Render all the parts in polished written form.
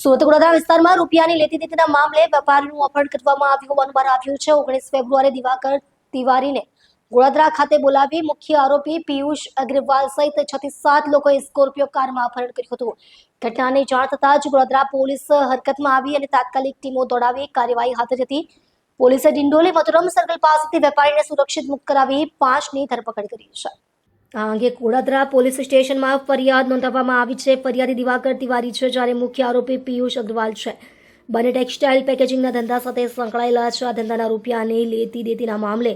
સુરત ગોધરા વિસ્તારમાં રૂપિયાની લેતી દેતીના મામલે વેપારીનું અપહરણ કરવામાં આવ્યું હોવાનું બહાર આવ્યું છે। 19 ફેબ્રુઆરી દિવાકર તિવારીને ગોધરા ખાતે બોલાવી મુખ્ય આરોપી પિયુષ અગ્રવાલ સહિત 6 થી 7 લોકોએ સ્કોર્પિયો કારમાં અપહરણ કર્યું હતું। ઘટનાની જાણ થતાં જ ગોધરા પોલીસ હરકતમાં આવી અને તાત્કાલિક ટીમો દોડાવી કાર્યવાહી હાથ ધરી હતી। પોલીસે ડિંડોલી મધુરમ સર્કલ પાસેથી વેપારીને સુરક્ષિત મુક્ત કરાવી 5ની ધરપકડ કરી છે। આ અંગે ગોધરા પોલીસ સ્ટેશનમાં ફરિયાદ નોંધાવવામાં આવી છે। ફરિયાદી દિવાકર તિવારી છે, જ્યારે મુખ્ય આરોપી પિયુષ અગ્રવાલ છે। બંને ટેક્સટાઇલ પેકેજિંગના ધંધા સાથે સંકળાયેલા છે। આ ધંધાના રૂપિયાની લેતી દેતીના મામલે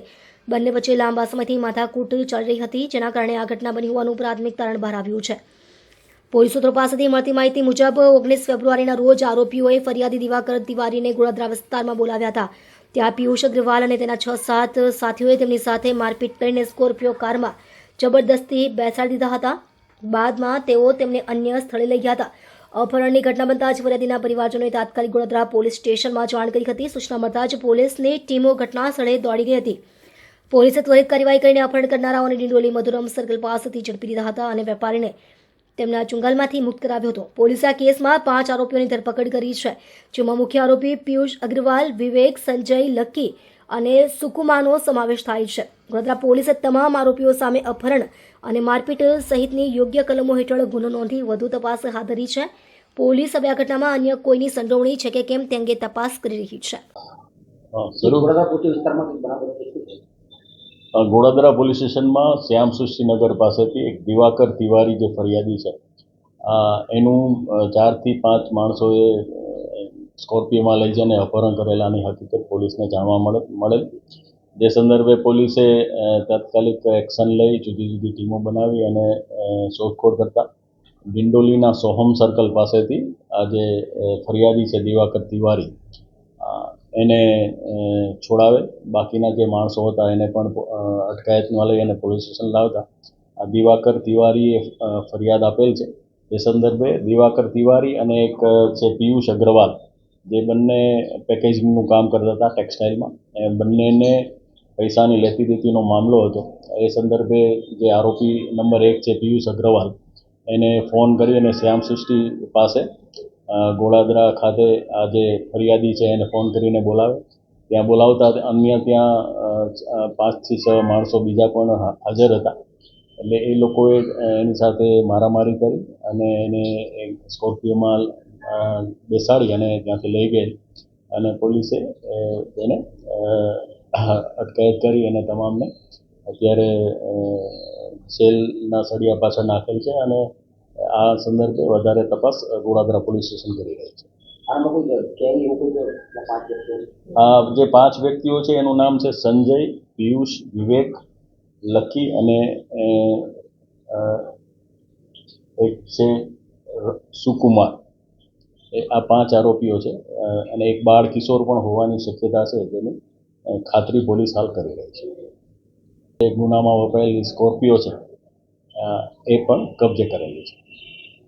બંને વચ્ચે લાંબા સમયથી માથાકૂટ ચાલી રહી હતી, જેના કારણે આ ઘટના બની હોવાનું પ્રાથમિક તારણ બહાર આવ્યું છે। પોલીસ સૂત્રો પાસેથી મળતી માહિતી મુજબ 19 ફેબ્રુઆરીના રોજ આરોપીઓએ ફરિયાદી દિવાકર તિવારીને ગોધરા વિસ્તારમાં બોલાવ્યા હતા। ત્યાં પિયુષ અગ્રવાલ અને તેના 6-7 સાથીઓએ તેમની સાથે મારપીટ કરીને સ્કોર્પિયો કારમાં જબરદસ્તી બેસાડી દીધા હતા। બાદમાં તેઓ તેમને અન્ય સ્થળે લઈ ગયા હતા। અપહરણની ઘટના બનતા જ ફરિયાદીના પરિવારજનોએ તાત્કાલિક ગોધરા પોલીસ સ્ટેશનમાં જાણ કરી હતી। સૂચના મળતા જ પોલીસની ટીમો ઘટના સ્થળે દોડી ગઈ હતી। પોલીસે ત્વરિત કાર્યવાહી કરીને અપહરણ કરનારાઓને ડિંડોલી મધુરમ સર્કલ પાસેથી ઝડપી લીધા હતા અને વેપારીને તેમના ચુંગાલમાંથી મુક્ત કરાવ્યો હતો। પોલીસે આ કેસમાં 5 આરોપીઓની ધરપકડ કરી છે, જેમાં મુખ્ય આરોપી પિયુષ અગ્રવાલ, વિવેક, સંજય, લક્કી અને સુકુમાનો સમાવેશ થાય છે। ગોધરા પોલીસે તમામ આરોપીઓ સામે અપહરણ અને મારપીટ સહિતની યોગ્ય કલમો હેઠળ ગુનો નોંધી વધુ તપાસ હાથ ધરી છે। પોલીસ હવે આ ઘટનામાં અન્ય કોઈની સંડોવણી છે કે કેમ તે અંગે તપાસ કરી રહી છે। ગોધરા પોલીસ સ્ટેશનમાં શ્યામ સૃષ્ટિનગર પાસેથી એક દિવાકર તિવારી જે ફરિયાદી છે, એનું 4 થી 5 માણસોએ સ્કોર્પિયોમાં લઈ જઈને અપહરણ કરેલાની હકીકત પોલીસને જાણવા મળેલ। જે સંદર્ભે પોલીસે તાત્કાલિક એક્શન લઈ જુદી જુદી ટીમો બનાવી અને શોધખોળ કરતા ડિંડોલીના સોહમ સર્કલ પાસેથી આ જે ફરિયાદી છે દિવાકર તિવારી એને છોડાવે, બાકીના જે માણસો હતા એને પણ અટકાયતમાં લઈ અને પોલીસ સ્ટેશન લાવતા આ દિવાકર તિવારીએ ફરિયાદ આપેલ છે। એ સંદર્ભે દિવાકર તિવારી અને એક છે પિયુષ અગ્રવાલ, જે બંને પેકેજિંગનું કામ કરતા હતા ટેક્સટાઇલમાં, એ બંનેને પૈસાની લેતી દેતીનો મામલો હતો। એ સંદર્ભે જે આરોપી નંબર 1 છે પિયુષ અગ્રવાલ, એને ફોન કરી અને શ્યામ સૃષ્ટિ પાસે ગોળાદરા ખાતે આ જે ફરિયાદી છે એને ફોન કરીને બોલાવે। ત્યાં બોલાવતા અન્ય ત્યાં 5 થી 6 માણસો બીજા પણ હાજર હતા। એટલે એ લોકોએ એની સાથે મારામારી કરી અને એને સ્કોર્પિયોમાં બેસાડી અને ત્યાંથી લઈ ગઈ અને પોલીસે એને અટકાયત કરી અને તમામને અત્યારે સેલના સળિયા પાછળ નાખેલ છે અને આ સંદર્ભે વધારે તપાસ ગોધરા પોલીસ સ્ટેશન કરી રહી છે। આ જે 5 વ્યક્તિઓ છે એનું નામ છે સંજય, પિયુષ, વિવેક, લક્કી અને એક છે સુકુમાર। આ 5 આરોપીઓ છે અને એક બાળ કિશોર પણ હોવાની શક્યતા છે, જેની ખાતરી પોલીસ હાલ કરી રહી છે। એક ગુનામાં વપરાયેલી સ્કોર્પિયો છે એ પણ કબજે કરેલી છે।